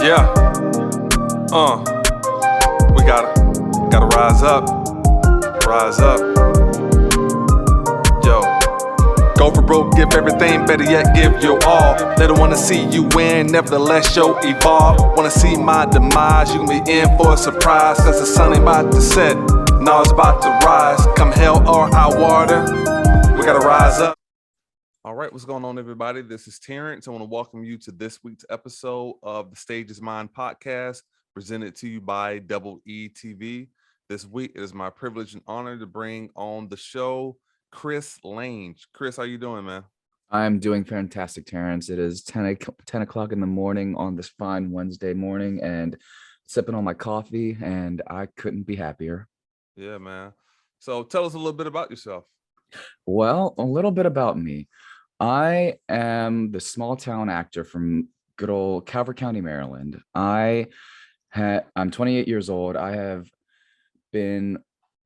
Yeah, we gotta rise up, yo. Go for broke, give everything, better yet, give your all. They don't wanna see you win, nevertheless, yo, evolve. Wanna see my demise, you can be in for a surprise. Cause the sun ain't about to set, no, it's about to rise. Come hell or high water, we gotta rise up. All right, what's going on, everybody? This is Terrance. I want to welcome you to this week's episode of the Stage is Mine podcast, presented to you by Double E TV. This week, it is my privilege and honor to bring on the show Chris Lange. Chris, how you doing, man? I'm doing fantastic, Terrence. It is 10 o'clock in the morning on this fine Wednesday morning and sipping on my coffee, and I couldn't be happier. Yeah, man. So tell us a little bit about yourself. Well, a little bit about me. I am the small town actor from good old Calvert County, Maryland. I'm 28 years old. I've been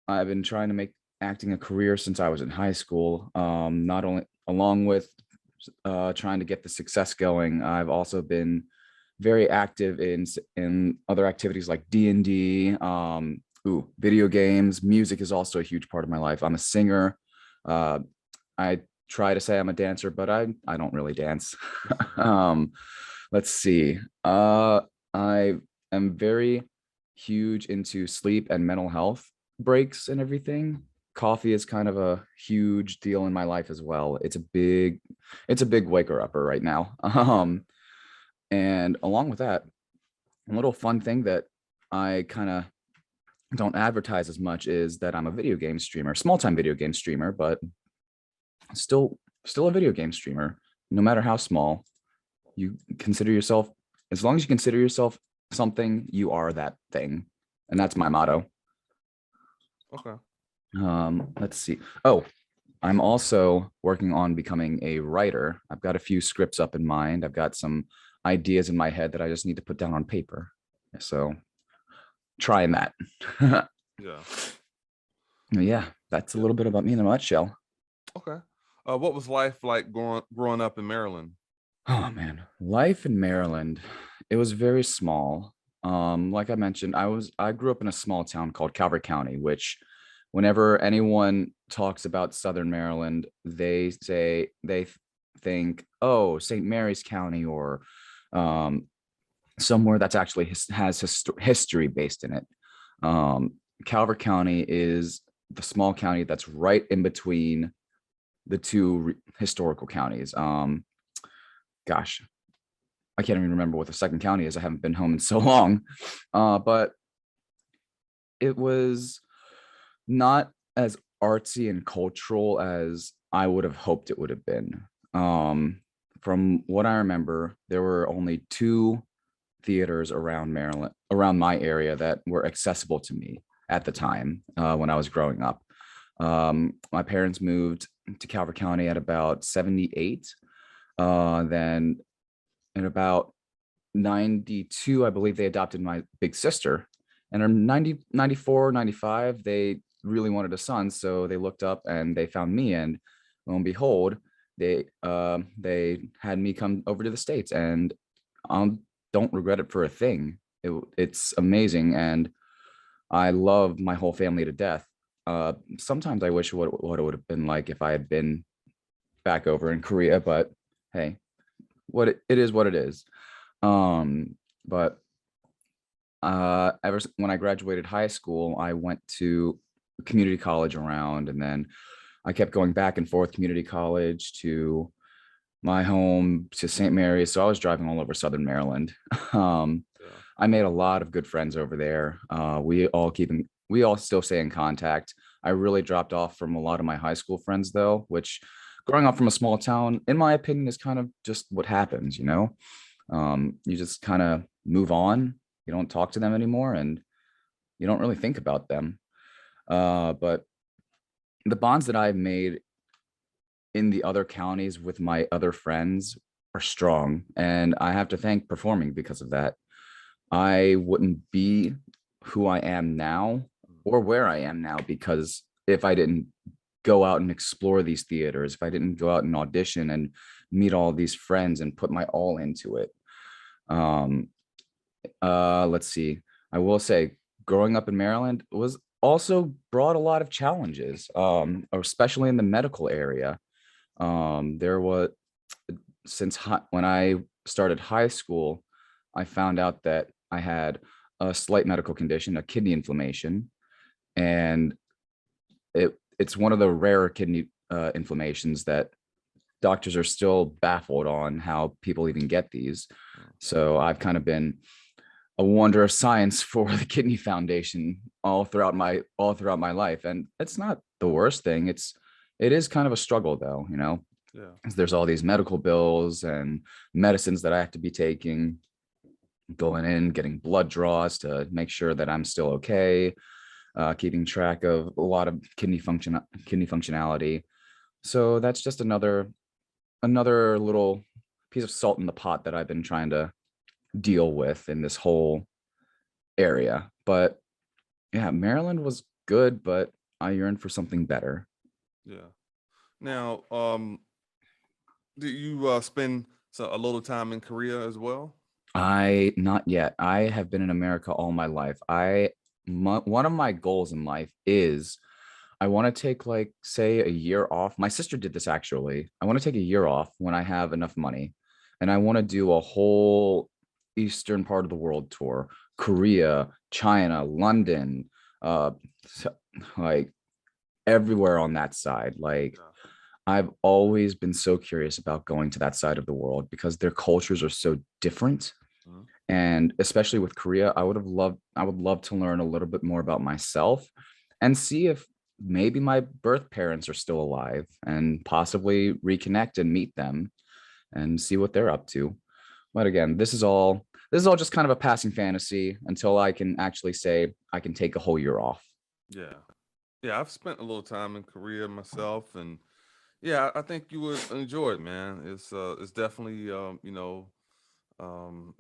trying to make acting a career since I was in high school. Not only along with trying to get the success going, I've also been very active in other activities like D&D, video games. Music is also a huge part of my life. I'm a singer. I try to say I'm a dancer, but I don't really dance. Let's see. I am very huge into sleep and mental health breaks and everything. Coffee is kind of a huge deal in my life as well. It's a big waker upper right now. And along with that, a little fun thing that I kind of don't advertise as much is that I'm a video game streamer, small-time video game streamer, but still a video game streamer. No matter how small, you consider yourself, as long as you consider yourself something, you are that thing. And that's my motto. Okay. Let's see. Oh, I'm also working on becoming a writer. I've got a few scripts up in mind. I've got some ideas in my head that I just need to put down on paper. So trying that. Yeah, that's a little bit about me in a nutshell. Okay. What was life like growing up in Maryland? Oh man, life in Maryland, it was very small. Like I mentioned, I grew up in a small town called Calvert County, which whenever anyone talks about Southern Maryland, they think, oh, St. Mary's County, or somewhere that's actually has history based in it. Calvert County is the small county that's right in between the two historical counties. Gosh, I can't even remember what the second county is. I haven't been home in so long, but it was not as artsy and cultural as I would have hoped it would have been. From what I remember, there were only 2 theaters around Maryland, around my area, that were accessible to me at the time when I was growing up. My parents moved to Calvert County at about 78. Then in about 92, I believe they adopted my big sister. And in 94, 95, they really wanted a son. So they looked up and they found me. And lo and behold, they had me come over to the States. And I don't regret it for a thing. It's amazing. And I love my whole family to death. Sometimes I wish what it would have been like if I had been back over in Korea, but hey, it is what it is. But ever when I graduated high school, I went to community college around, and then I kept going back and forth, community college to my home to St. Mary's. So I was driving all over Southern Maryland. I made a lot of good friends over there. We all still stay in contact. I really dropped off from a lot of my high school friends, though, which growing up from a small town, in my opinion, is kind of just what happens, you know? You just kind of move on. You don't talk to them anymore, and you don't really think about them. But the bonds that I've made in the other counties with my other friends are strong, and I have to thank performing because of that. I wouldn't be who I am now or where I am now because if I didn't go out and explore these theaters, if I didn't go out and audition and meet all these friends and put my all into it. Let's see. I will say, growing up in Maryland was also brought a lot of challenges, especially in the medical area. There was when I started high school, I found out that I had a slight medical condition, a kidney inflammation, and it's one of the rarer kidney inflammations that doctors are still baffled on how people even get these. So I've kind of been a wonder of science for the kidney foundation all throughout my life, and it's not the worst thing. It is kind of a struggle though, you know. Yeah. 'Cause there's all these medical bills and medicines that I have to be taking, going in, getting blood draws to make sure that I'm still okay, keeping track of a lot of kidney functionality. So that's just another little piece of salt in the pot that I've been trying to deal with in this whole area. But yeah, Maryland was good, but I yearned for something better. Yeah. Now, do you spend a little time in Korea as well? I not yet. I have been in America all my life. One of my goals in life is I want to take, like, say, a year off. My sister did this actually. I want to take a year off when I have enough money, and I want to do a whole eastern part of the world tour, Korea, China, London, so- like everywhere on that side. Like, Yeah. I've always been so curious about going to that side of the world because their cultures are so different. Mhm. And especially with Korea, I would love to learn a little bit more about myself and see if maybe my birth parents are still alive and possibly reconnect and meet them and see what they're up to. But again, this is all just kind of a passing fantasy until I can actually say I can take a whole year off. Yeah. Yeah, I've spent a little time in Korea myself, and yeah, I think you would enjoy it, man. It's definitely um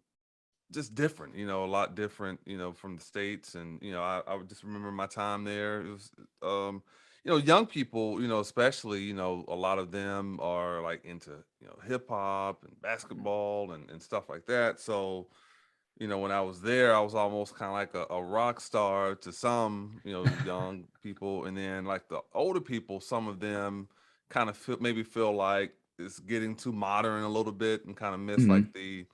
just different, a lot different, from the States. And, I would just remember my time there. It was, young people, especially, a lot of them are like into, hip hop and basketball and stuff like that. So, when I was there, I was almost kind of like a rock star to some, young people. And then like the older people, some of them kind of maybe feel like it's getting too modern a little bit and kind of miss Mhm. like the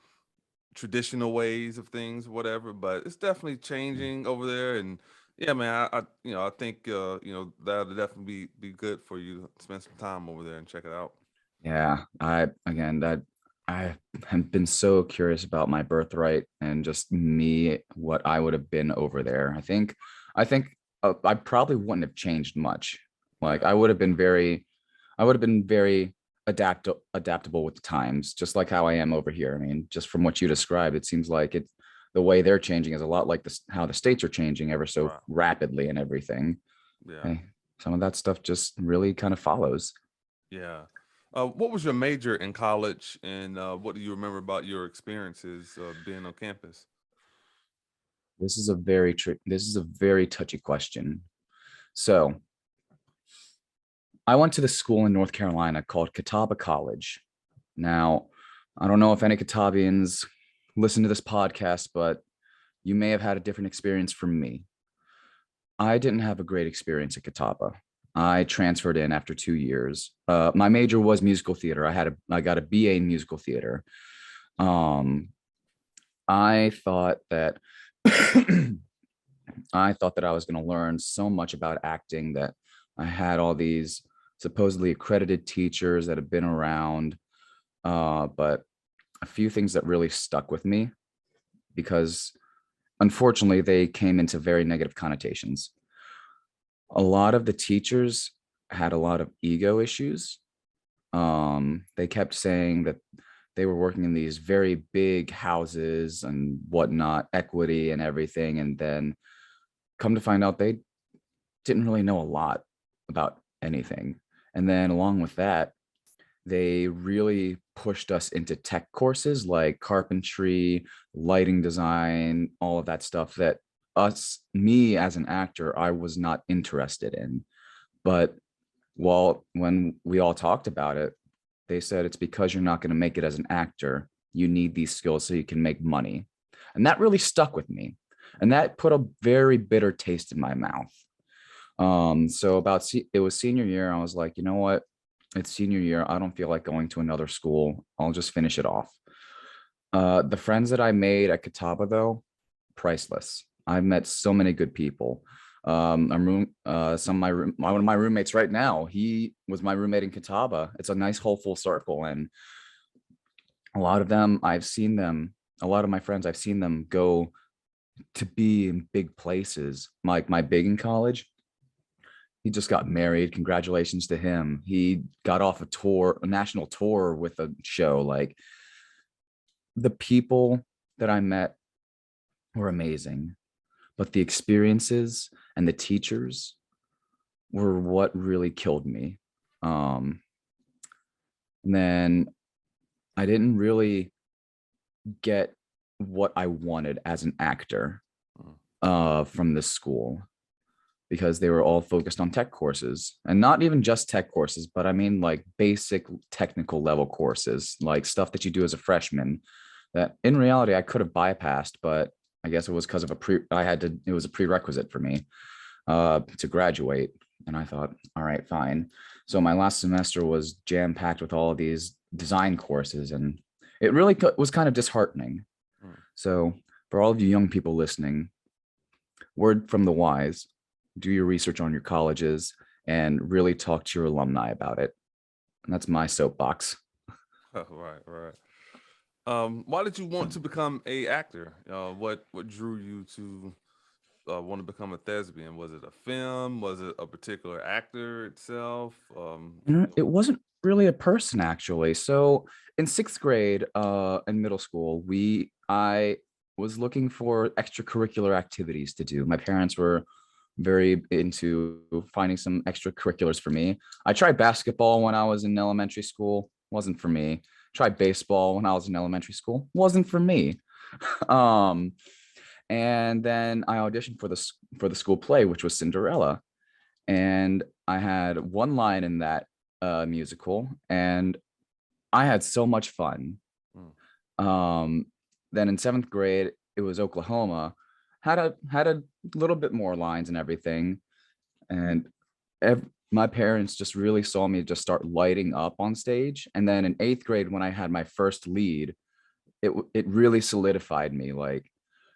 traditional ways of things, whatever. But it's definitely changing over there. And yeah, man, I think that'll definitely be good for you to spend some time over there and check it out. Yeah, I have been so curious about my birthright and just me, what I would have been over there. I think I probably wouldn't have changed much. Like, Yeah. I would have been very adaptable with the times, just like how I am over here. I mean, just from what you described, it seems like the way they're changing is a lot like this, how the states are changing ever so Right. rapidly and everything. Yeah. Hey, some of that stuff just really kind of follows. Yeah. What was your major in college, and what do you remember about your experiences being on campus? This is a very touchy question. So I went to the school in North Carolina called Catawba College. Now, I don't know if any Catawbians listen to this podcast, but you may have had a different experience from me. I didn't have a great experience at Catawba. I transferred in after 2 years. My major was musical theater. I got a BA in musical theater. Um, I thought that I thought that I was going to learn so much about acting, that I had all these supposedly accredited teachers that have been around. But a few things that really stuck with me, because unfortunately they came into very negative connotations. A lot of the teachers had a lot of ego issues. They kept saying that they were working in these very big houses and whatnot, equity and everything. And then come to find out they didn't really know a lot about anything. And then along with that, they really pushed us into tech courses like carpentry, lighting design, all of that stuff that me as an actor, I was not interested in. But when we all talked about it, they said it's because you're not going to make it as an actor. You need these skills so you can make money. And that really stuck with me. And that put a very bitter taste in my mouth. So it was senior year. I was like, you know what? It's senior year. I don't feel like going to another school. I'll just finish it off. The friends that I made at Catawba, though, priceless. I've met so many good people. One of my roommates right now, he was my roommate in Catawba. It's a nice whole full circle. And a lot of them, a lot of my friends, I've seen them go to be in big places. Like my big in college, he just got married. Congratulations to him. He got off a national tour with a show. Like, the people that I met were amazing, but the experiences and the teachers were what really killed me. And then I didn't really get what I wanted as an actor from this school, because they were all focused on tech courses, and not even just tech courses, but I mean like basic technical level courses, like stuff that you do as a freshman that in reality I could have bypassed, but I guess it was because of it was a prerequisite for me to graduate. And I thought, all right, fine. So my last semester was jam packed with all of these design courses, and it really was kind of disheartening. So for all of you young people listening, word from the wise: do your research on your colleges and really talk to your alumni about it. And that's my soapbox. Right. Why did you want to become a actor? What drew you to want to become a thespian? Was it a film? Was it a particular actor itself? It wasn't really a person, actually. So in sixth grade, in middle school, I was looking for extracurricular activities to do. My parents were very into finding some extracurriculars for me. I tried basketball when I was in elementary school, wasn't for me. Tried baseball when I was in elementary school, wasn't for me. um, and then I auditioned for the school play, which was Cinderella, and I had one line in that musical, and I had so much fun. Um, then in seventh grade, it was Oklahoma. Had a little bit more lines and everything, and my parents just really saw me just start lighting up on stage. And then in eighth grade, when I had my first lead, it really solidified me. Like,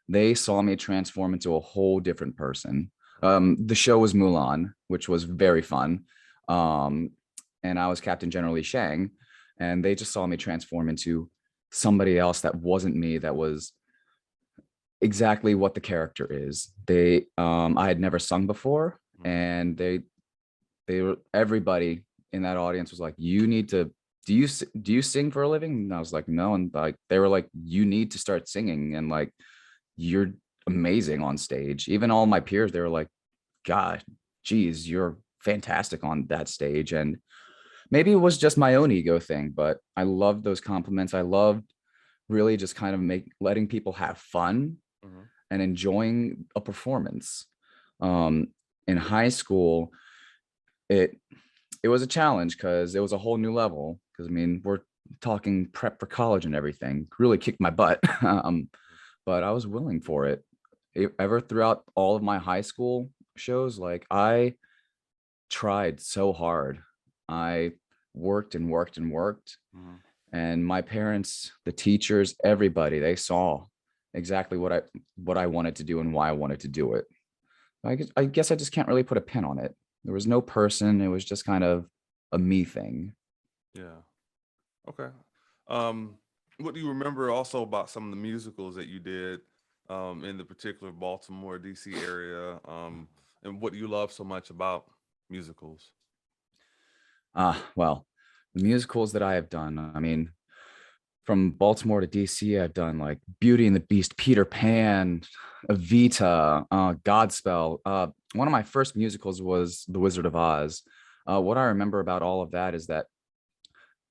they saw me transform into a whole different person. The show was Mulan, which was very fun. And I was Captain General Li Shang, and they just saw me transform into somebody else that wasn't me, that was exactly what the character is. I had never sung before, and everybody in that audience was like, you need to, do you sing for a living? And I was like, no. And like, they were like, you need to start singing, and like, you're amazing on stage. Even all my peers, they were like, God, geez, you're fantastic on that stage. And maybe it was just my own ego thing, but I loved those compliments. I loved really just kind of letting people have fun and enjoying a performance. In high school, it was a challenge because it was a whole new level. Because I mean, we're talking prep for college and everything. Really kicked my butt, but I was willing for it. Ever throughout all of my high school shows, like, I tried so hard. I worked and worked and worked, and my parents, the teachers, everybody, they saw exactly what I wanted to do and why I wanted to do it. I guess I just can't really put a pin on it. There was no person. It was just kind of a me thing. Yeah. Okay. What do you remember also about some of the musicals that you did in the particular Baltimore, DC area? And what do you love so much about musicals? Well, the musicals that I have done, I mean, from Baltimore to DC, I've done like Beauty and the Beast, Peter Pan, Evita, Godspell. One of my first musicals was The Wizard of Oz. What I remember about all of that is that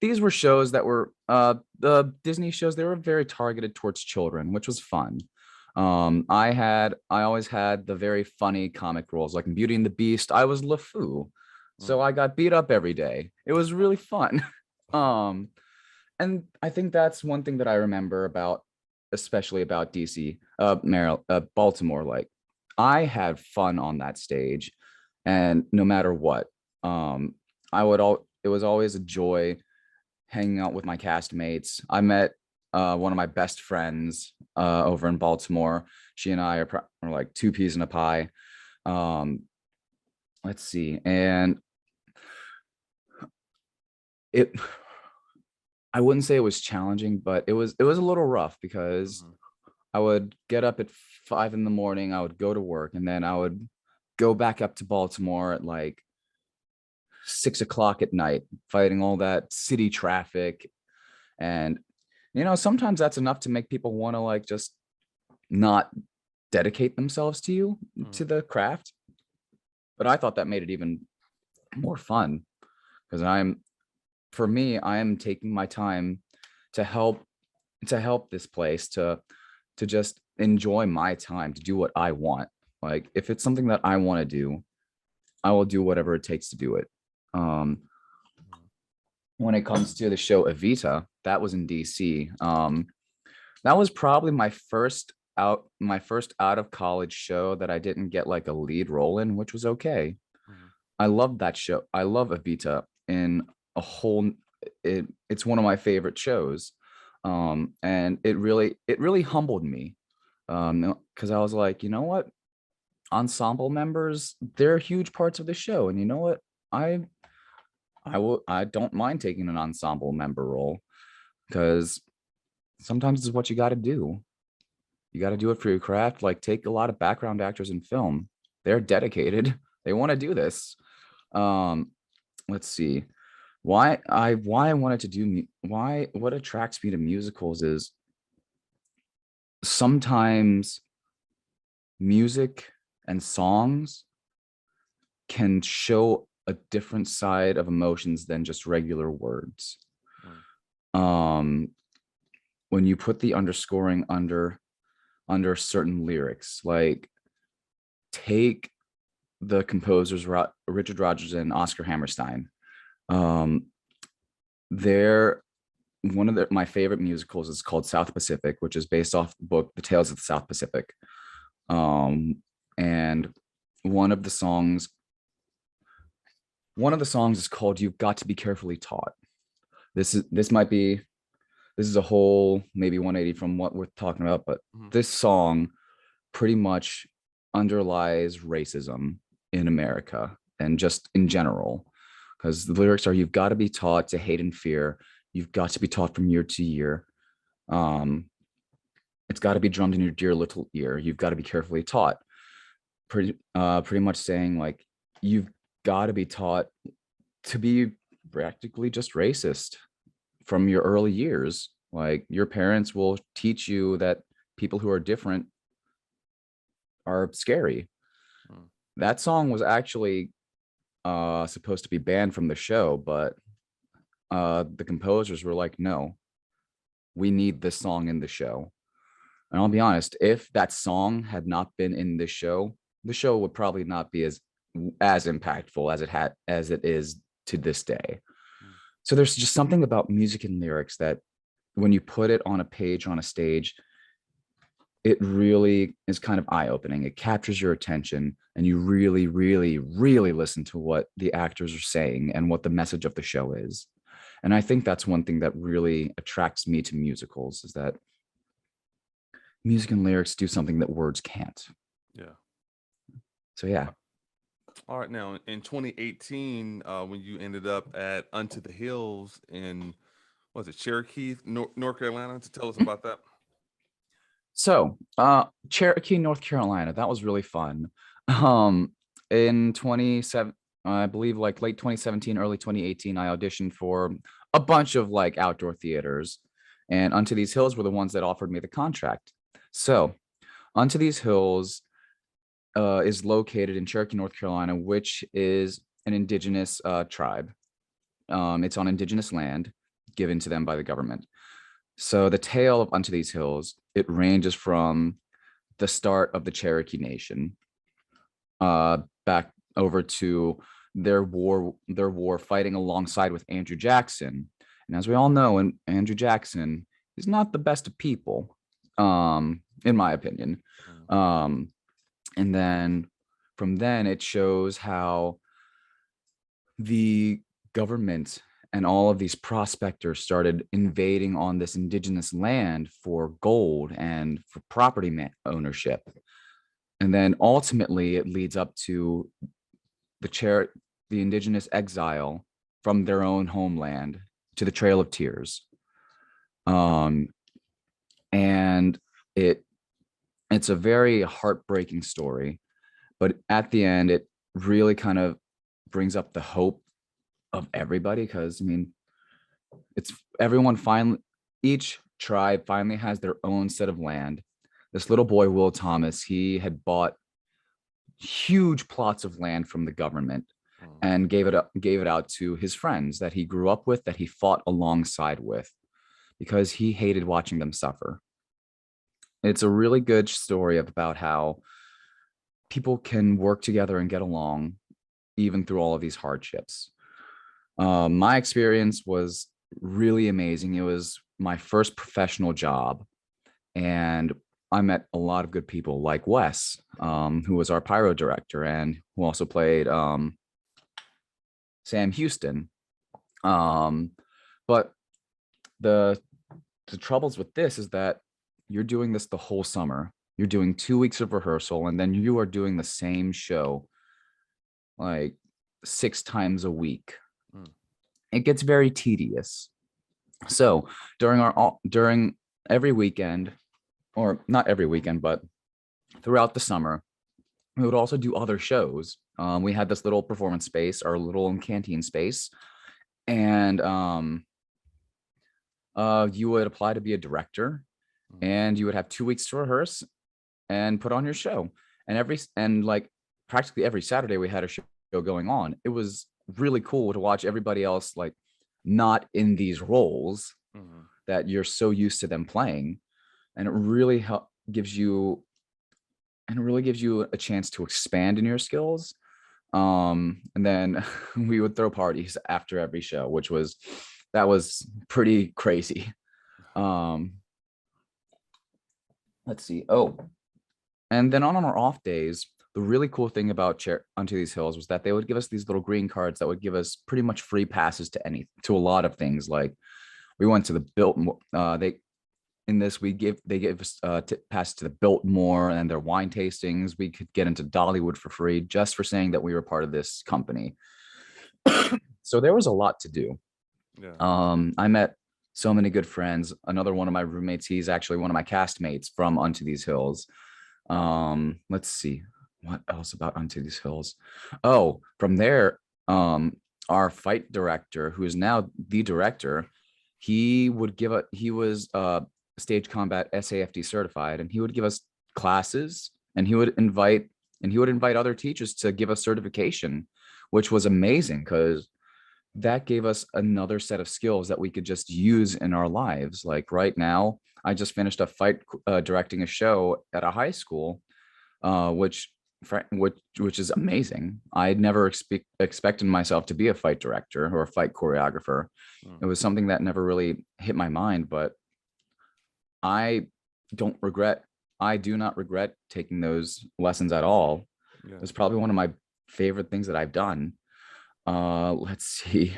these were shows that were the Disney shows. They were very targeted towards children, which was fun. I always had the very funny comic roles, like in Beauty and the Beast. I was LeFou, so I got beat up every day. It was really fun. And I think that's one thing that I remember about especially about DC, Maryland, Baltimore. Like, I had fun on that stage, and no matter what, um, it was always a joy hanging out with my castmates. I met one of my best friends over in Baltimore. She and I are like two peas in a pie. Um, let's see, and it. I wouldn't say it was challenging, but it was a little rough because Mhm. I would get up at 5 in the morning. I would go to work, and then I would go back up to Baltimore at like 6 o'clock at night, fighting all that city traffic. And, sometimes that's enough to make people want to like just not dedicate themselves to you, to Mhm. the craft. But I thought that made it even more fun because for me, I am taking my time to help this place to just enjoy my time, to do what I want. Like, if it's something that I want to do, I will do whatever it takes to do it. Um, Mhm. when it comes to the show Evita, that was in DC. That was probably my first out of college show that I didn't get like a lead role in, which was okay. Mhm. I love that show. I love Evita in a whole it's one of my favorite shows. And it really humbled me. Because I was like, you know what? Ensemble members, they're huge parts of the show. And you know what? I I don't mind taking an ensemble member role because sometimes it's what you got to do. You got to do it for your craft. Like, take a lot of background actors in film. They're dedicated. They want to do this. Um, let's see. Why I wanted to do why what attracts me to musicals is sometimes music and songs can show a different side of emotions than just regular words. Mhm. Um, when you put the underscoring under certain lyrics, like, take the composers Richard Rodgers and Oscar Hammerstein. Um, they're one of my favorite musicals is called South Pacific, which is based off the book The Tales of the South Pacific. Um, and one of the songs, one of the songs is called "You've Got to Be Carefully Taught." This is a whole maybe 180 from what we're talking about, but Mhm. this song pretty much underlies racism in America and just in general. Because the lyrics are, "You've got to be taught to hate and fear. You've got to be taught from year to year. Um, it's got to be drummed in your dear little ear. You've got to be carefully taught." Pretty much saying like, you've got to be taught to be practically just racist from your early years. Like, your parents will teach you that people who are different are scary. Mhm. That song was actually supposed to be banned from the show, but the composers were like, no, we need this song in the show. And I'll be honest, if that song had not been in the show would probably not be as impactful as it is to this day. Mhm. So there's just something about music and lyrics that when you put it on a page, on a stage, it really is kind of eye-opening. It captures your attention, and you really, really, really listen to what the actors are saying and what the message of the show is. And I think that's one thing that really attracts me to musicals, is that music and lyrics do something that words can't. Yeah. So yeah. All right. Now, in 2018, when you ended up at Unto the Hills in, was it Cherokee, North Carolina, to tell us about that? So, Cherokee, North Carolina, that was really fun. In 27, I believe like late 2017, early 2018, I auditioned for a bunch of like outdoor theaters, and Unto These Hills were the ones that offered me the contract. So, Unto These Hills is located in Cherokee, North Carolina, which is an indigenous tribe. It's on indigenous land given to them by the government. So the tale of Unto These Hills, it ranges from the start of the Cherokee Nation back over to their war fighting alongside with Andrew Jackson. And as we all know, and Andrew Jackson is not the best of people. in my opinion. Mm. Um, and then from then it shows how the government and all of these prospectors started invading on this indigenous land for gold and for ownership. And then ultimately it leads up to the indigenous exile from their own homeland to the Trail of Tears. Um, and it's a very heartbreaking story, but at the end it really kind of brings up the hope of everybody, because I mean, it's everyone finally, each tribe finally has their own set of land. This little boy, Will Thomas, he had bought huge plots of land from the government Mm. and gave it out to his friends that he grew up with, that he fought alongside with, because he hated watching them suffer. It's a really good story about how people can work together and get along even through all of these hardships. My experience was really amazing. It was my first professional job, and I met a lot of good people like Wes, who was our pyro director and who also played Sam Houston. But the the troubles with this is that you're doing this the whole summer. You're doing 2 weeks of rehearsal, and then you are doing the same show like 6 times a week. Mm. It gets very tedious. So during every weekend, or not every weekend, but throughout the summer, we would also do other shows. We had this little performance space, our little canteen space, and you would apply to be a director, Mm. and you would have 2 weeks to rehearse and put on your show. And like practically every Saturday we had a show going on. It was really cool to watch everybody else like not in these roles Mhm. that you're so used to them playing, and it really gives you a chance to expand in your skills. And then we would throw parties after every show, that was pretty crazy. um let's see. Oh, and then on our off days, the really cool thing about Unto These Hills was that they would give us these little green cards that would give us pretty much free passes to a lot of things. Like we went to the Biltmore. They gave us pass to the Biltmore and their wine tastings. We could get into Dollywood for free just for saying that we were part of this company. So there was a lot to do. Yeah. I met so many good friends. Another one of my roommates, he's actually one of my castmates from Unto These Hills. Let's see what else about Unto These Hills. Oh, from there, our fight director, who is now the director, he was stage combat SAFD certified, and he would give us classes, and he would invite other teachers to give us certification, which was amazing because that gave us another set of skills that we could just use in our lives. Like right now, I just finished a fight directing a show at a high school, which which is amazing. I'd never expected myself to be a fight director or a fight choreographer. Mm. It was something that never really hit my mind, but I don't regret. I do not regret taking those lessons at all. Yeah. It was probably one of my favorite things that I've done. Let's see.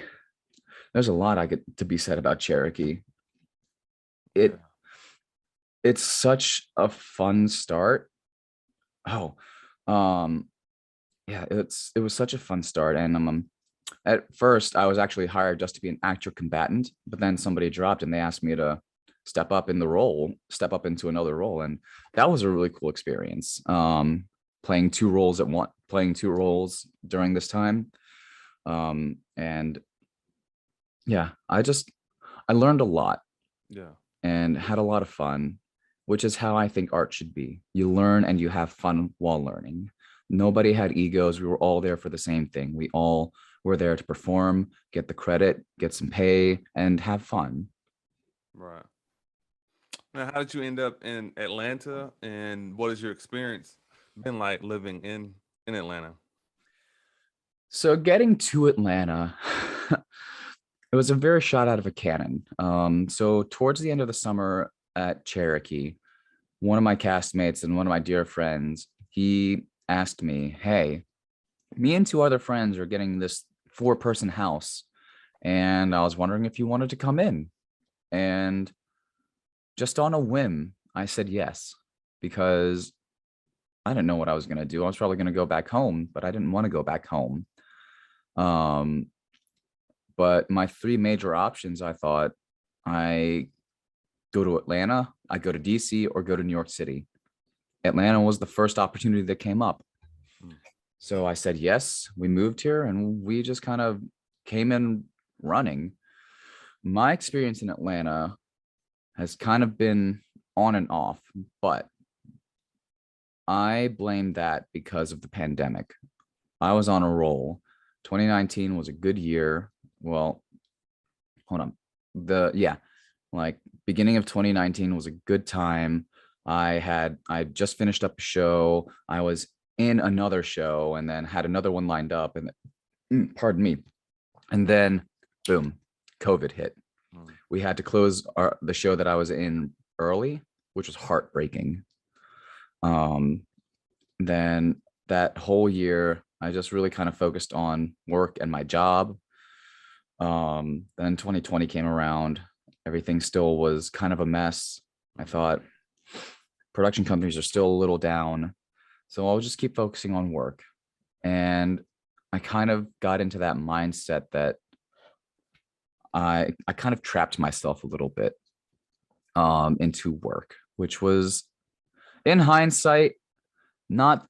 There's a lot I get to be said about Cherokee. Yeah. It it's such a fun start. Oh, um, yeah, it was such a fun start. And at first I was actually hired just to be an actor combatant, but then somebody dropped and they asked me to step up into another role. And that was a really cool experience. Playing two roles during this time. And yeah, I learned a lot Yeah. and had a lot of fun, which is how I think art should be. You learn and you have fun while learning. Nobody had egos. We were all there for the same thing. We all were there to perform, get the credit, get some pay, and have fun. Right. Now, how did you end up in Atlanta, and what has your experience been like living in Atlanta? So getting to Atlanta, it was a very shot out of a cannon. So towards the end of the summer at Cherokee, one of my castmates and one of my dear friends, he asked me, hey, me and two other friends are getting this 4-person house, and I was wondering if you wanted to come in. And just on a whim, I said yes, because I didn't know what I was going to do. I was probably going to go back home, but I didn't want to go back home. Um, but my 3 major options, I thought, I go to Atlanta, I go to DC, or go to New York City. Atlanta was the first opportunity that came up. So I said yes. We moved here and we just kind of came in running. My experience in Atlanta has kind of been on and off, but I blame that because of the pandemic. I was on a roll. 2019 was a good year. Well, hold on. Like beginning of 2019 was a good time. I just finished up a show. I was in another show and then had another one lined up, and pardon me. And then boom, COVID hit. We had to close the show that I was in early, which was heartbreaking. Then that whole year, I just really kind of focused on work and my job. Then 2020 came around. Everything still was kind of a mess. I thought production companies are still a little down, so I'll just keep focusing on work. And I kind of got into that mindset that I kind of trapped myself a little bit into work, which was, in hindsight, not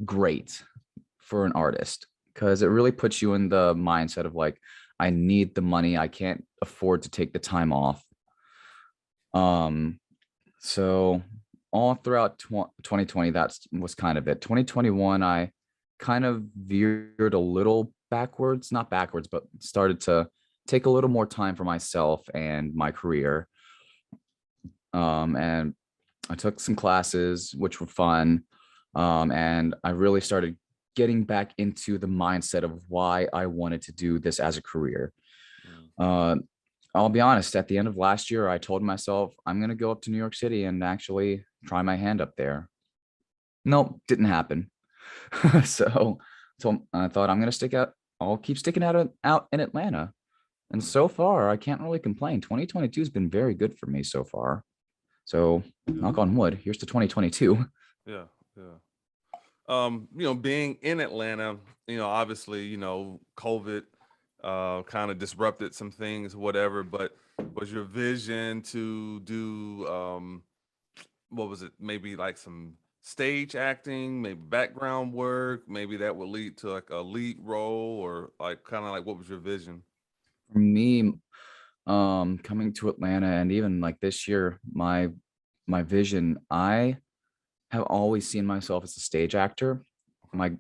great for an artist, because it really puts you in the mindset of like, I need the money. I can't afford to take the time off. So all throughout 2020, that was kind of it. 2021, I kind of veered a little backwards, not backwards, but started to take a little more time for myself and my career. And I took some classes, which were fun. And I really started getting back into the mindset of why I wanted to do this as a career. I'll be honest, at the end of last year, I told myself I'm going to go up to New York City and actually try my hand up there. Nope, didn't happen. so I thought I'm going to stick out. I'll keep sticking out in Atlanta. And so far, I can't really complain. 2022 has been very good for me so far. So knock on wood, here's to 2022. Yeah. Being in Atlanta, obviously, COVID kind of disrupted some things, whatever, but was your vision to do, what was it? Maybe like some stage acting, maybe background work, maybe that would lead to like a lead role, or like kind of like, what was your vision? For me, coming to Atlanta and even like this year, my vision, I have always seen myself as a stage actor. My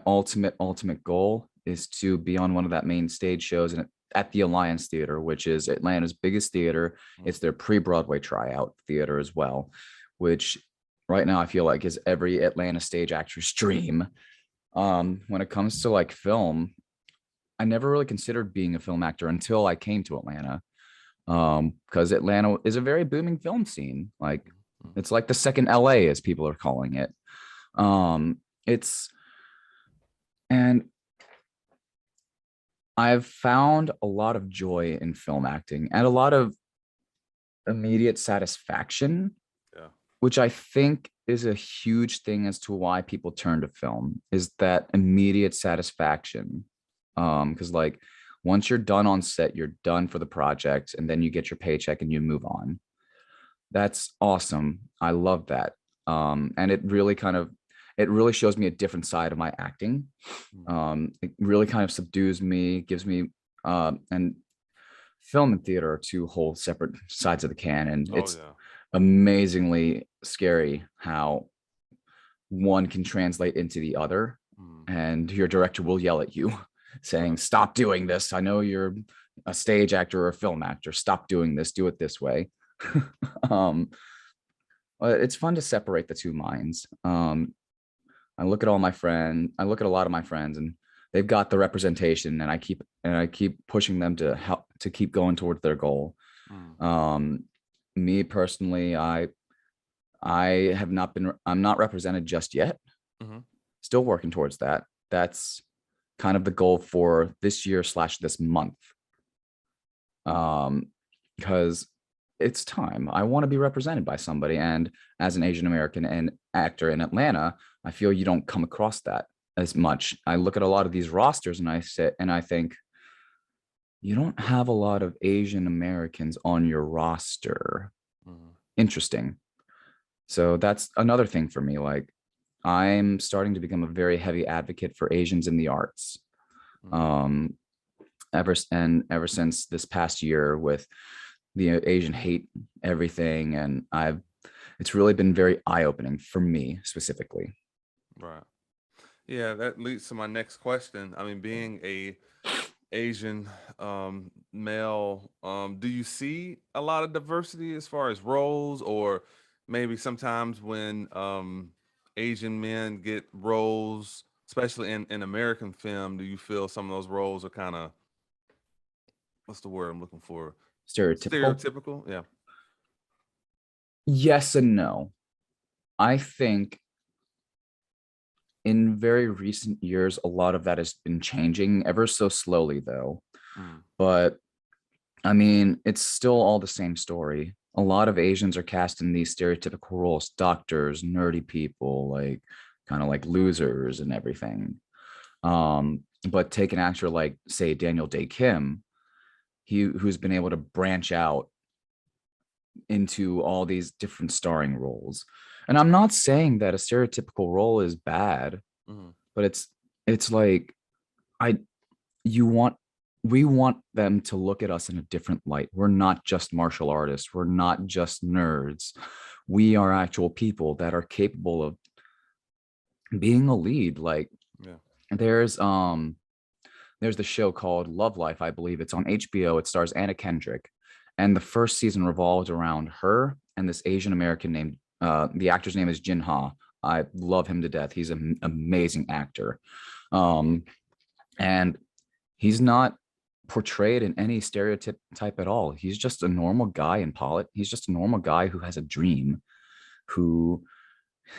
ultimate goal is to be on one of that main stage shows and at the Alliance Theater, which is Atlanta's biggest theater. It's their pre-Broadway tryout theater as well, which right now I feel like is every Atlanta stage actor's dream. When it comes to like film, I never really considered being a film actor until I came to Atlanta, because Atlanta is a very booming film scene. Like it's like the second LA, as people are calling it. And I've found a lot of joy in film acting and a lot of immediate satisfaction, which I think is a huge thing as to why people turn to film, is that immediate satisfaction. Because like once you're done on set, you're done for the project, and then you get your paycheck and you move on. That's awesome. I love that. And it really shows me a different side of my acting. It really kind of subdues me, gives me, and film and theater are two whole separate sides of the can. And it's amazingly scary how one can translate into the other. And your director will yell at you saying, stop doing this. I know you're a stage actor or a film actor. Stop doing this. Do it this way. It's fun to separate the two minds. I look at a lot of my friends, and they've got the representation, and I keep pushing them to help to keep going towards their goal. Me personally, I I'm not represented just yet. Hmm. Still working towards that. That's kind of the goal for this year / this month. Because it's time. I want to be represented by somebody. And as an Asian American and actor in Atlanta, I feel you don't come across that as much. I look at a lot of these rosters and I sit and I think, you don't have a lot of Asian Americans on your roster. Hmm. Interesting. So that's another thing for me. Like, I'm starting to become a very heavy advocate for Asians in the arts. Hmm. Um, ever since this past year with the Asian hate everything, and it's really been very eye-opening for me specifically. Right. Yeah, that leads to my next question. I mean, being a Asian male, do you see a lot of diversity as far as roles, or maybe sometimes when Asian men get roles, especially in American film, do you feel some of those roles are kind of, what's the word I'm looking for? Stereotypical? Stereotypical? Yeah. Yes and no. I think in very recent years, a lot of that has been changing ever so slowly, though. Mm. But I mean, it's still all the same story. A lot of Asians are cast in these stereotypical roles, doctors, nerdy people, like kind of like losers and everything. But take an actor like, say, Daniel Day Kim, who's been able to branch out into all these different starring roles. And I'm not saying that a stereotypical role is bad, Mm. but it's like I you want we want them to look at us in a different light. We're not just martial artists. We're not just nerds. We are actual people that are capable of being a lead. Like, Yeah. there's there's the show called Love Life, I believe. It's on HBO. It stars Anna Kendrick. And the first season revolved around her and this Asian American named, the actor's name is Jin Ha. I love him to death. He's an amazing actor. Um, and he's not portrayed in any stereotype type at all. He's just a normal guy in polit. He's just a normal guy who has a dream, who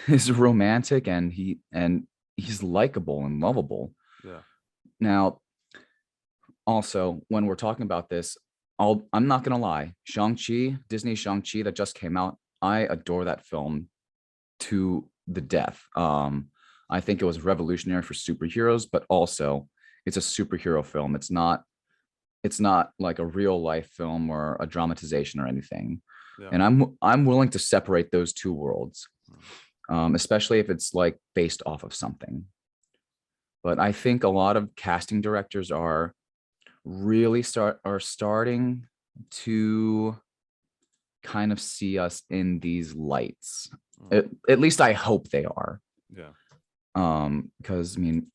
is romantic, and he's likable and lovable. Yeah. Now, also, when we're talking about this, I'm not gonna lie, Shang-Chi, Disney Shang-Chi that just came out, I adore that film to the death. I think it was revolutionary for superheroes, but also it's a superhero film. It's not like a real life film or a dramatization or anything. Yeah. And I'm willing to separate those two worlds, especially if it's like based off of something. But I think a lot of casting directors are starting to kind of see us in these lights. Mm. At least I hope they are. Yeah. Because I mean,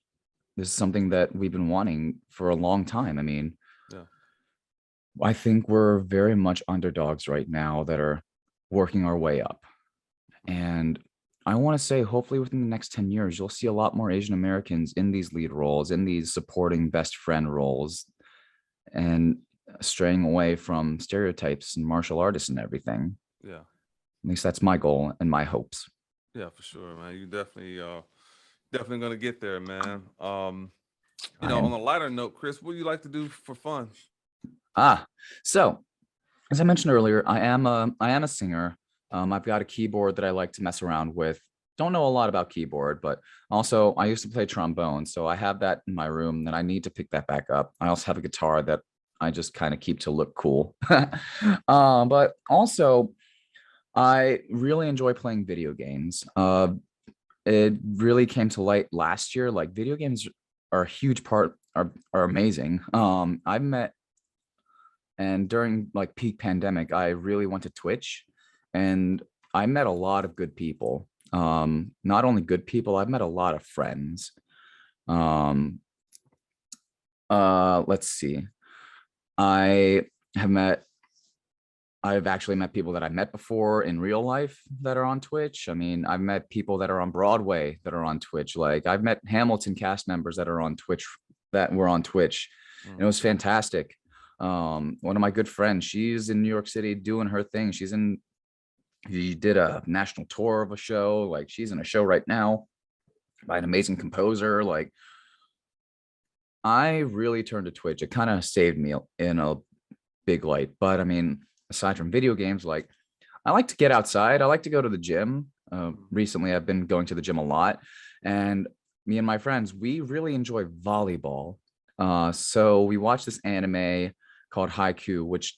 this is something that we've been wanting for a long time. I mean, Yeah. I think we're very much underdogs right now that are working our way up. Mm. And I want to say, hopefully, within the next 10 years, you'll see a lot more Asian Americans in these lead roles, in these supporting best friend roles, and straying away from stereotypes and martial artists and everything. Yeah. At least that's my goal and my hopes. Yeah, for sure, man. You definitely gonna get there, man. On a Ryan. lighter note, Chris, what do you like to do for fun? Ah, so as I mentioned earlier, I am a singer. I've got a keyboard that I like to mess around with. Don't know a lot about keyboard, but also I used to play trombone, so I have that in my room that I need to pick that back up. I also have a guitar that I just kind of keep to look cool. But also I really enjoy playing video games. It really came to light last year. Like, video games are a huge part, are amazing. I've met And during like peak pandemic, I really went to Twitch, and I met a lot of good people. Not only good people, I've met a lot of friends. Um, let's see. I have met I've actually met people that I met before in real life that are on Twitch. I mean, I've met people that are on Broadway that are on Twitch. Like, I've met Hamilton cast members that are on Twitch, that were on Twitch. And it Mm. was fantastic. One of my good friends, she's in New York City doing her thing. She did a national tour of a show. Like she's in a show right now by an amazing composer. Like I really turned to Twitch. It kind of saved me in a big light. But I mean, aside from video games, like I like to get outside. I like to go to the gym. Recently, I've been going to the gym a lot, and me and my friends, we really enjoy volleyball. So we watch this anime called Haiku, which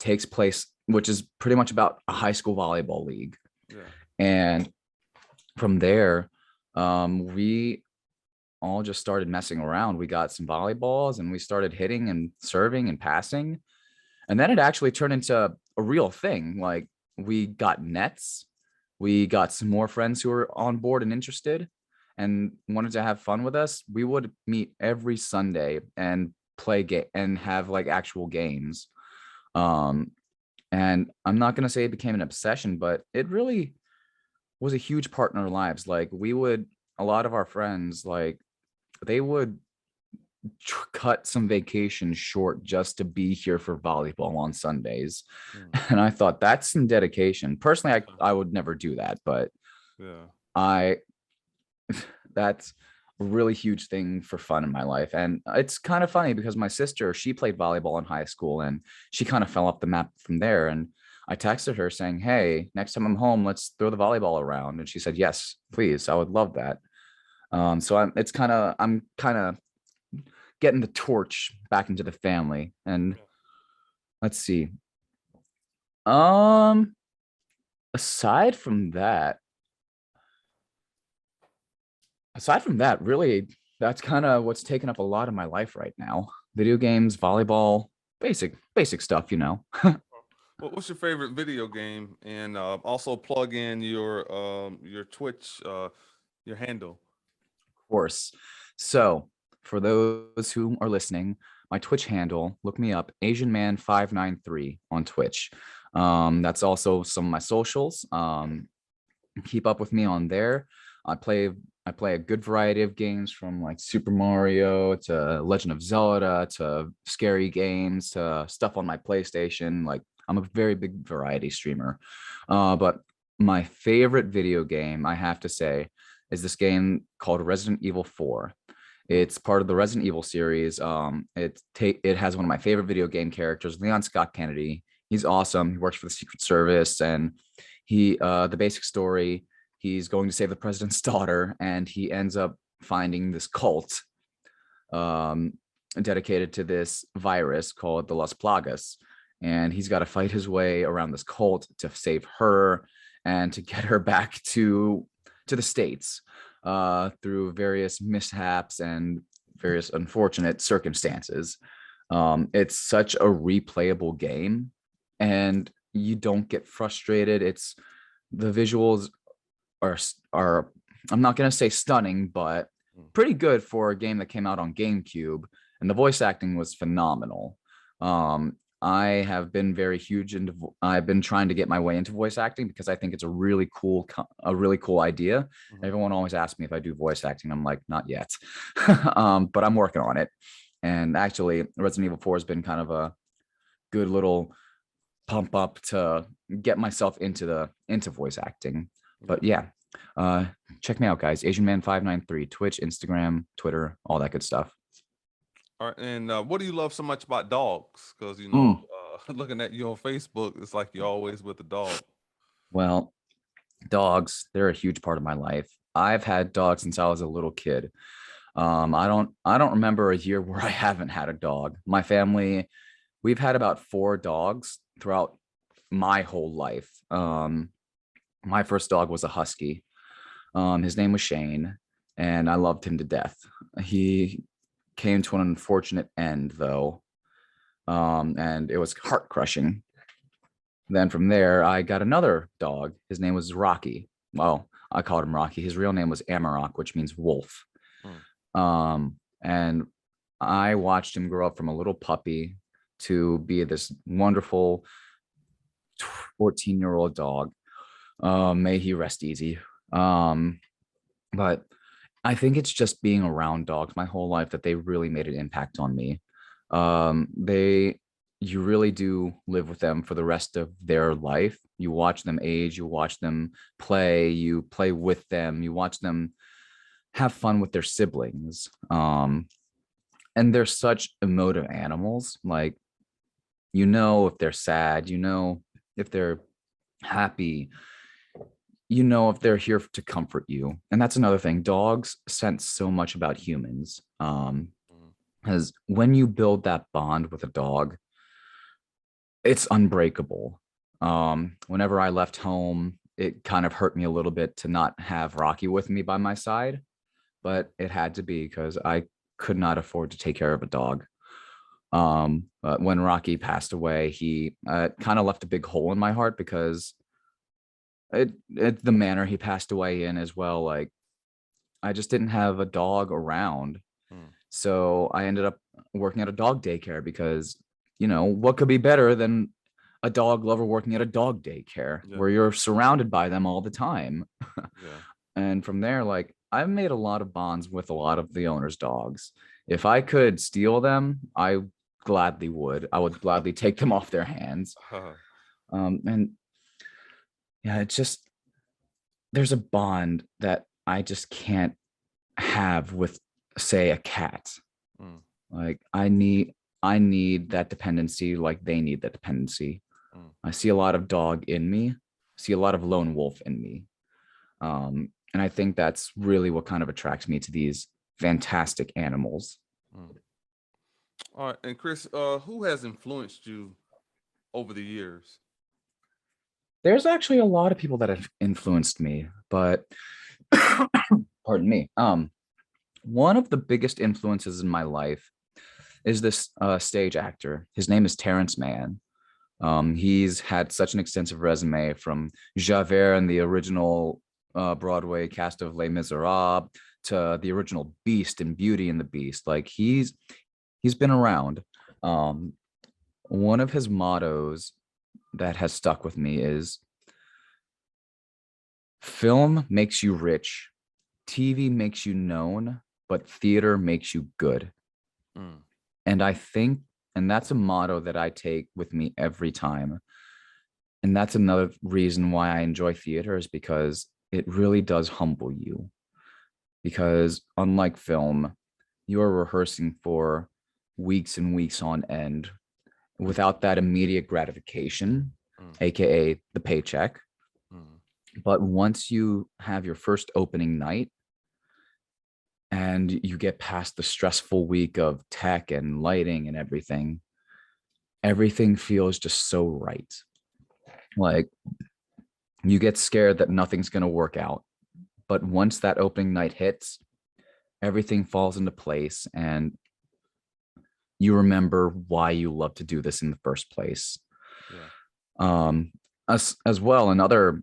is pretty much about a high school volleyball league. Yeah. And from there, we all just started messing around. We got some volleyballs and we started hitting and serving and passing. And then it actually turned into a real thing. Like we got nets, we got some more friends who were on board and interested and wanted to have fun with us. We would meet every Sunday and and have like actual games. Um, and I'm not gonna say it became an obsession, but it really was a huge part in our lives. Like a lot of our friends, like they would cut some vacation short just to be here for volleyball on Sundays. Mm. And I thought that's some dedication. Personally, I would never do that, but Yeah. I that's a really huge thing for fun in my life. And it's kind of funny because my sister, she played volleyball in high school and she kind of fell off the map from there. And I texted her saying, "Hey, next time I'm home, let's throw the volleyball around." And she said, "Yes, please. I would love that." So I'm kind of getting the torch back into the family. And Yeah. let's see. Um, aside from that, really, that's kind of what's taken up a lot of my life right now. Video games, volleyball, basic stuff, you know. Of What's your favorite video game? And also plug in your Twitch your handle. course. So, for those who are listening, my Twitch handle, look me up, Asian Man 593 on Twitch. That's also some of my socials. Keep up with me on there. I play I play a good variety of games from like Super Mario to Legend of Zelda to scary games to stuff on my PlayStation. Like I'm a very big variety streamer. But my favorite video game, I have to say, is this game called Resident Evil 4. It's part of the Resident Evil series. It has one of my favorite video game characters, Leon Scott Kennedy. He's awesome. He works for the Secret Service, and the basic story, he's going to save the president's daughter, and he ends up finding this cult um, dedicated to this virus called the Las Plagas, and he's got to fight his way around this cult to save her and to get her back to the States through various mishaps and various unfortunate circumstances. It's such a replayable game, and you don't get frustrated. It's the visuals are I'm not going to say stunning, but pretty good for a game that came out on GameCube, and the voice acting was phenomenal. I have been very huge into I've been trying to get my way into voice acting because I think it's a really cool idea. Mhm. Everyone always asks me if I do voice acting. I'm like, not yet. But I'm working on it. And actually Resident Evil 4 has been kind of a good little pump up to get myself into voice acting. But yeah, check me out, guys. Asian Man 593, Twitch, Instagram, Twitter, all that good stuff. All right, and what do you love so much about dogs? Because Mm, looking at you on Facebook, it's like you're always with the dog. well, dogs, they're a huge part of my life. I've had dogs since I was a little kid. I don't remember a year where I haven't had a dog. My family, we've had about 4 dogs throughout my whole life. My first dog was a husky. His name was Shane, and I loved him to death. He came to an unfortunate end, though, and it was heart crushing. Then from there, I got another dog. His name was Rocky. Well, I called him Rocky. His real name was Amarok, which means wolf. Hmm. And I watched him grow up from a little puppy to be this wonderful 14-year-old dog. May he rest easy. But I think it's just being around dogs my whole life that they really made an impact on me. They you really do live with them for the rest of their life. You watch them age, you watch them play, you play with them, you watch them have fun with their siblings. And they're such emotive animals. Like, you know, if they're sad, you know, if they're happy, you know, if they're here to comfort you. And that's another thing. Dogs sense so much about humans. Mm. Because when you build that bond with a dog, it's unbreakable. Whenever I left home, it kind of hurt me a little bit to not have Rocky with me by my side, but it had to be because I could not afford to take care of a dog. But when Rocky passed away, he kind of left a big hole in my heart because the manner he passed away in as well. Like, I just didn't have a dog around, Mm. so I ended up working at a dog daycare because, you know, what could be better than a dog lover working at a dog daycare Yeah. where you're surrounded by them all the time. Yeah. And from there, like, I've made a lot of bonds with a lot of the owner's dogs. If I could steal them, I gladly would. I would gladly take them off their hands. And yeah, it's just, there's a bond that I just can't have with, say, a cat. Mm. Like, I need that dependency like they need that dependency. Mm. I see a lot of dog in me, see a lot of lone wolf in me. And I think that's really what kind of attracts me to these fantastic animals. Mm. All right. And Chris, who has influenced you over the years? There's actually a lot of people that have influenced me, but pardon me. One of the biggest influences in my life is this stage actor. His name is Terence Mann. He's had such an extensive resume, from Javert and the original Broadway cast of Les Miserables to the original Beast and Beauty and the Beast. Like, he's been around. Um, One of his mottos that has stuck with me is, film makes you rich, TV makes you known, but theater makes you good. Mm. And I think, and that's a motto that I take with me every time. And that's another reason why I enjoy theater, is because it really does humble you. Because unlike film, you are rehearsing for weeks and weeks on end without that immediate gratification, Mm. aka the paycheck. Mm. But once you have your first opening night and you get past the stressful week of tech and lighting and everything feels just so right. Like, you get scared that nothing's going to work out. But once that opening night hits, everything falls into place and you remember why you love to do this in the first place. Yeah. As well, another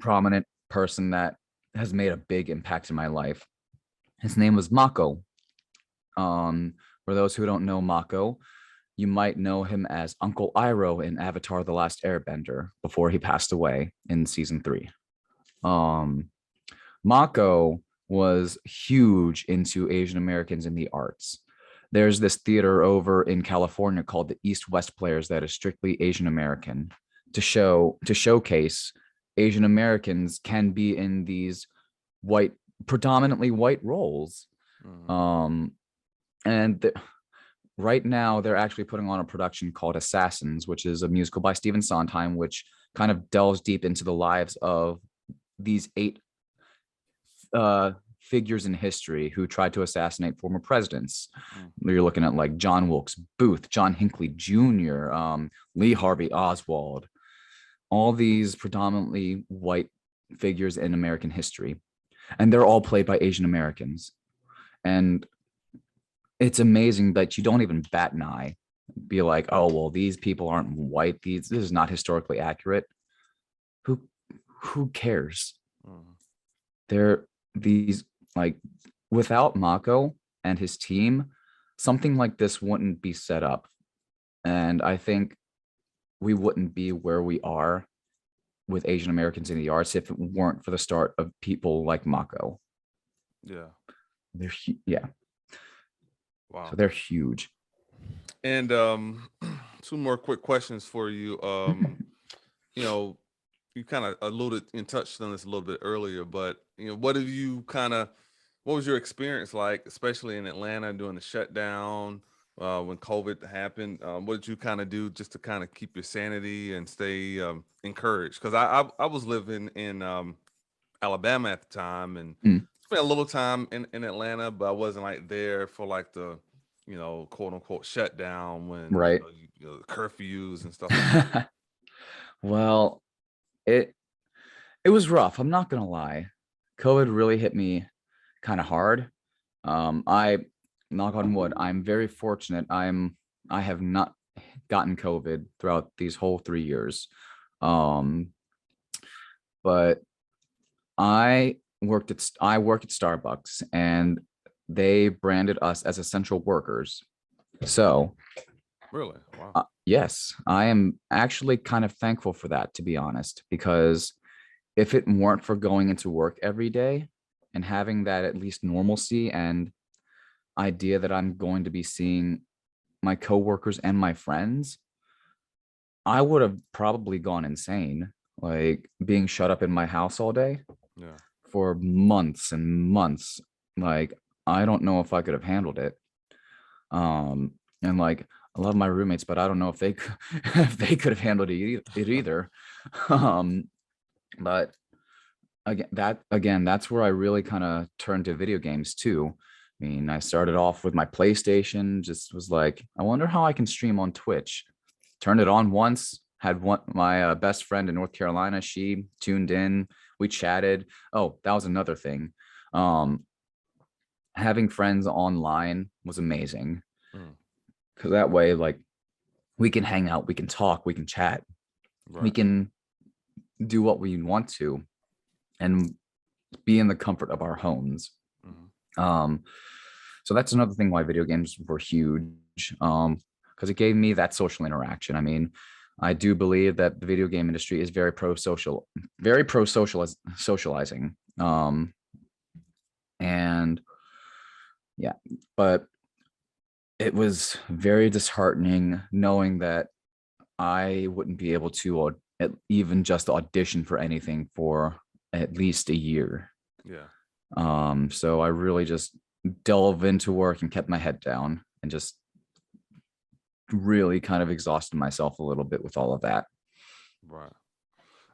prominent person that has made a big impact in my life, his name was Mako. For those who don't know Mako, you might know him as Uncle Iroh in Avatar: The Last Airbender before he passed away in season 3. Mako was huge into Asian Americans in the arts. There's this theater over in California called the East West Players that is strictly Asian American, to showcase Asian Americans can be in these white, predominantly white roles. Mm. Um, and right now they're actually putting on a production called Assassins, which is a musical by Stephen Sondheim, which kind of delves deep into the lives of these 8 figures in history who tried to assassinate former presidents. Mm. You're looking at like John Wilkes Booth, John Hinckley Jr., Lee Harvey Oswald, all these predominantly white figures in American history. And they're all played by Asian Americans. And it's amazing that you don't even bat an eye, be like, oh, well, these people aren't white. This is not historically accurate. Who cares? Mm. They're these, like, without Mako and his team, something like this wouldn't be set up. And I think we wouldn't be where we are with Asian Americans in the arts if it weren't for the start of people like Mako. Yeah. Yeah. Wow. So they're huge. And Two more quick questions for you. You know, you kind of alluded and touched on this a little bit earlier, but what have you what was your experience like, especially in Atlanta during the shutdown, when COVID happened? What did you kind of do just to kind of keep your sanity and stay encouraged? Because I was living in Alabama at the time and Mm, spent a little time in Atlanta, but I wasn't like there for like the quote unquote shutdown when right. curfews and stuff like that. Well, it it was rough. I'm not gonna lie. COVID really hit me kind of hard. I knock on wood. I'm very fortunate. I have not gotten COVID throughout these whole 3 years. Um, but I work at Starbucks, and they branded us as essential workers. So Really? Wow. yes, I am actually kind of thankful for that, to be honest, because if it weren't for going into work every day and having that at least normalcy and idea that I'm going to be seeing my coworkers and my friends, I would have probably gone insane, like being shut up in my house all day Yeah. for months and months. Like, I don't know if I could have handled it. And like, I love my roommates, but I don't know if they if they could have handled it either. Um, but again, that's where I really kind of turned to video games too. I mean, I started off with my PlayStation, just was like, I wonder how I can stream on Twitch. Turned it on once, had one my best friend in North Carolina, she tuned in, we chatted. Oh, that was another thing. Um, Having friends online was amazing, Mm, because that way, like, we can hang out, we can talk, we can chat, we right. can do what we want to, and be in the comfort of our homes. Hmm. Um, so that's another thing why video games were huge, because it gave me that social interaction. I mean, I do believe that the video game industry is very pro socializing. And yeah, but it was very disheartening knowing that I wouldn't be able to even just audition for anything for at least a year. Yeah. So I really just delve into work and kept my head down and just really kind of exhausted myself a little bit with all of that. Right.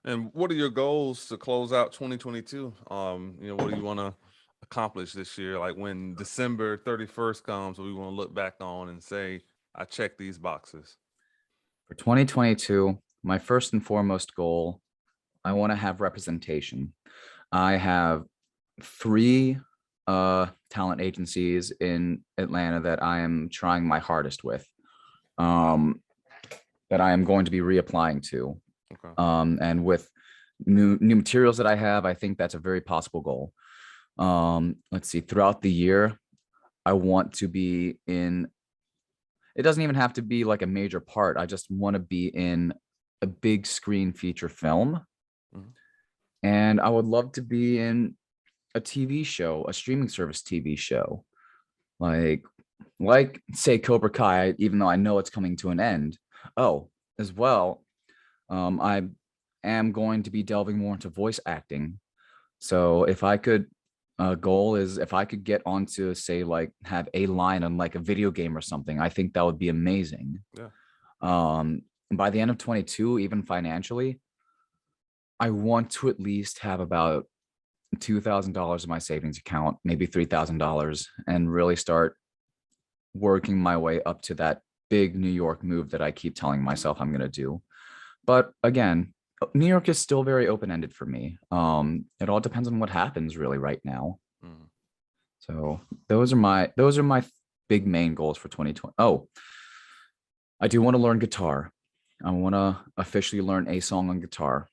And what are your goals to close out 2022? What do you want to accomplish this year? Like when December 31st comes, we want to look back on and say, I checked these boxes. For 2022, my first and foremost goal, I want to have representation. I have three talent agencies in Atlanta that I am trying my hardest with, um, that I am going to be reapplying to. Okay. And with new materials that I have, I think that's a very possible goal. Let's see, throughout the year, I want to be in, it doesn't even have to be like a major part. I just want to be in a big screen feature film. Mhm. And I would love to be in a TV show, a streaming service TV show, like say Cobra Kai, even though I know it's coming to an end. Oh, as well, I am going to be delving more into voice acting. So if I could, goal is if I could get onto, say, like have a line on like a video game or something, I think that would be amazing. Yeah. By the end of 22, even financially, I want to at least have about $2,000 in my savings account, maybe $3,000, and really start working my way up to that big New York move that I keep telling myself I'm going to do. But again, New York is still very open-ended for me. It all depends on what happens really right now. Mhm. So those are my big main goals for 2020. Oh, I do want to learn guitar. I want to officially learn a song on guitar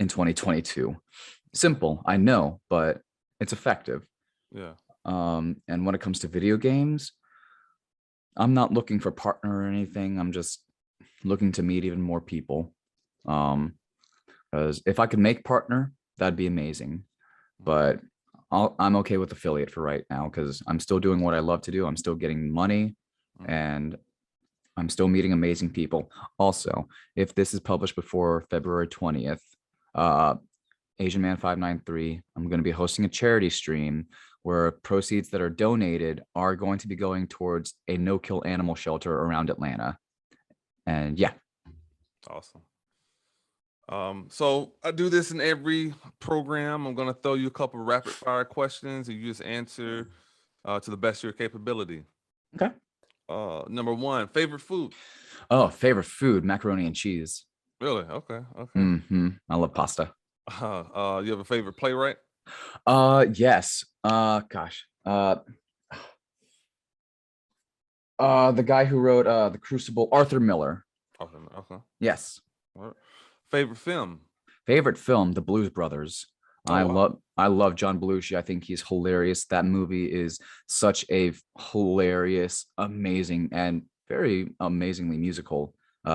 in 2022. Simple, I know, but it's effective. Yeah. And when it comes to video games, I'm not looking for partner or anything. I'm just looking to meet even more people. Because if I could make partner, that'd be amazing. But I'm okay with affiliate for right now because I'm still doing what I love to do. I'm still getting money, Mhm. and I'm still meeting amazing people. Also, if this is published before February 20th, uh, Asian Man 593, I'm going to be hosting a charity stream where proceeds that are donated are going to be going towards a no-kill animal shelter around Atlanta. And yeah. Awesome. So I do this in every program. I'm gonna throw you a couple of rapid fire questions, and you just answer to the best of your capability. Okay. Number one, favorite food. Oh, favorite food, macaroni and cheese. Really? Okay. Okay. I love pasta. You have a favorite playwright? Yes. Gosh. The guy who wrote The Crucible, Arthur Miller. Okay. Okay. Yes. All right. Favorite film? Favorite film, The Blues Brothers. Oh, wow. I love John Belushi. I think he's hilarious. That movie is such a hilarious, amazing, and very amazingly musical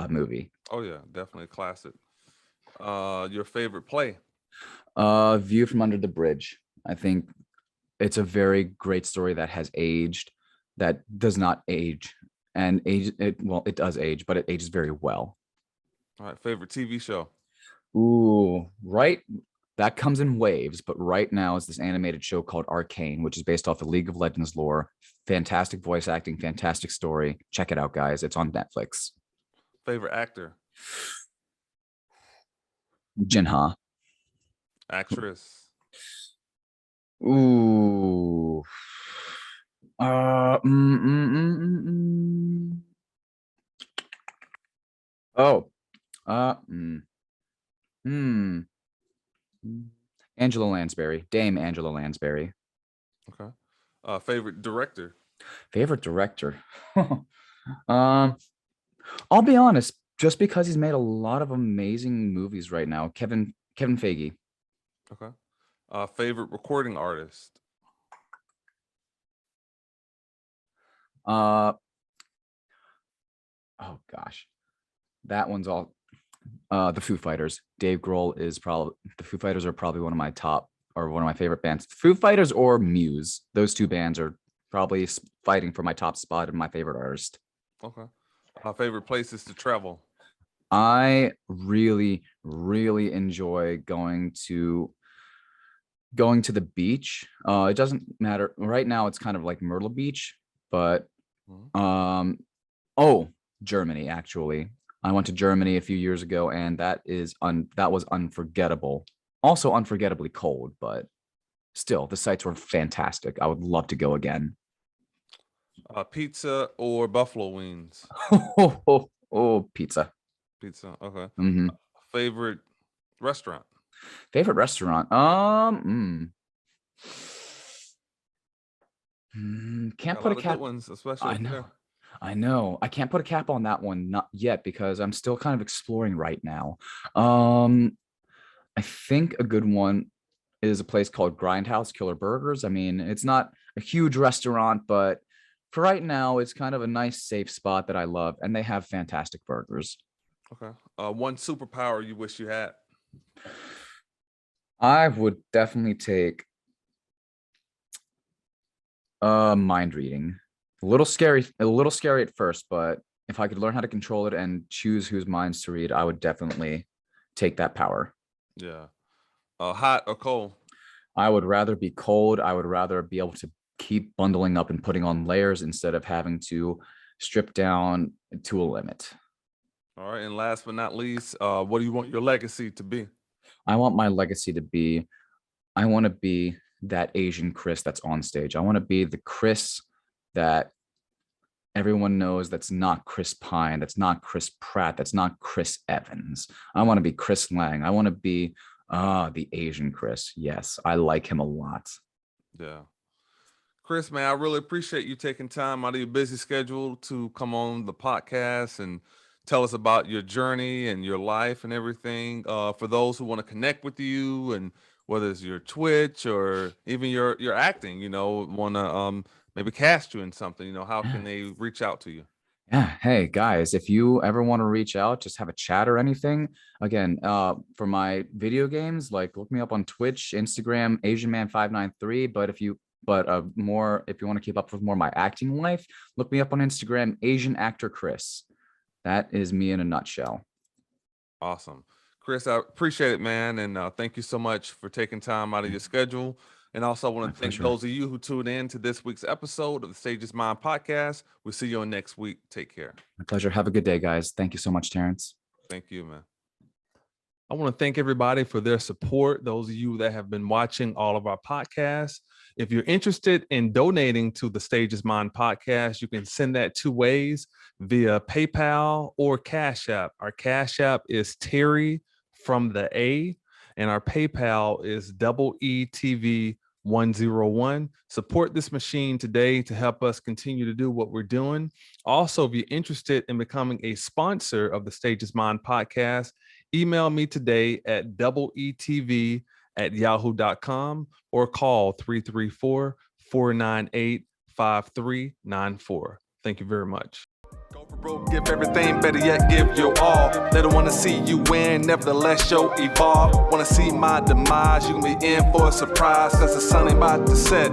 movie. Oh yeah, definitely a classic. Your favorite play? View from Under the Bridge. I think it's a very great story that has aged, that does not age, and age it well, it does age, but it ages very well. All right. Favorite TV show? Ooh, right. That comes in waves, but right now is this animated show called Arcane, which is based off the League of Legends lore. Fantastic voice acting, fantastic story. Check it out, guys. It's on Netflix. Favorite actor? Jinha. Actress? Ooh. Uh, mm, mm, mm, mm, mm. Oh. Uh. Mm, hmm. Angela Lansbury, Dame Angela Lansbury. Okay. Favorite director? Favorite director. um, I'll be honest, just because he's made a lot of amazing movies right now, Kevin Feige. Okay. Favorite recording artist? Uh, oh gosh, that one's all. The Foo Fighters. Dave Grohl is probably the Foo Fighters are probably one of my top or one of my favorite bands. Foo Fighters or Muse. Those two bands are probably fighting for my top spot and my favorite artist. Okay. Favorite places to travel? I really, really enjoy going to the beach. It doesn't matter right now. It's kind of like Myrtle Beach, but Mhm. oh, Germany actually. I went to Germany a few years ago, and that was unforgettable. Also unforgettably cold, but still the sights were fantastic. I would love to go again. Pizza or buffalo wings? Oh, pizza. Pizza. Okay. Hmm. Favorite restaurant? Favorite restaurant? Can't Got a put a lot of good cap. ones, especially I over know. there. I know. I can't put a cap on that one, not yet, because I'm still kind of exploring right now. I think a good one is a place called Grindhouse Killer Burgers. I mean, it's not a huge restaurant, but for right now, it's kind of a nice, safe spot that I love, and they have fantastic burgers. Okay. One superpower you wish you had? I would definitely take mind reading. A little scary at first, but if I could learn how to control it and choose whose minds to read, I would definitely take that power. Yeah. Hot or cold? I would rather be cold. I would rather be able to keep bundling up and putting on layers instead of having to strip down to a limit. All right. And last but not least, what do you want your legacy to be? I want my legacy to be, I want to be that Asian Chris that's on stage. I want to be the Chris that everyone knows, that's not Chris Pine, that's not Chris Pratt, that's not Chris Evans. I want to be Chris Lang. I want to be the Asian Chris. Yes, I like him a lot. Yeah. Chris, man, I really appreciate you taking time out of your busy schedule to come on the podcast and tell us about your journey and your life and everything. For those who want to connect with you, and whether it's your Twitch or even your acting, want to maybe cast you in something, how can they reach out to you? Yeah. Hey guys, if you ever want to reach out, just have a chat or anything. Again, for my video games, like look me up on Twitch, Instagram, Asian Man 593. But more if you want to keep up with more of my acting life, look me up on Instagram, Asian Actor Chris. That is me in a nutshell. Awesome. Chris, I appreciate it, man. And thank you so much for taking time out of your schedule. And also, I want to thank those of you who tuned in to this week's episode of the Stage is Mine podcast. We'll see you on next week. Take care. My pleasure. Have a good day, guys. Thank you so much, Terrence. Thank you, man. I want to thank everybody for their support. Those of you that have been watching all of our podcasts. If you're interested in donating to the Stage is Mine podcast, you can send that 2 ways, via PayPal or Cash App. Our Cash App is Terry from the A, and our PayPal is EETV101. Support this machine today to help us continue to do what we're doing. Also, if you're interested in becoming a sponsor of the Stage is Mine podcast, email me today at EETV@yahoo.com or call 334-498-5394. Thank you very much. Go for broke, give everything, better yet, give your all. They don't want to see you win, nevertheless, show evolve. Want to see my demise, you can be in for a surprise, cause the sun ain't about to set.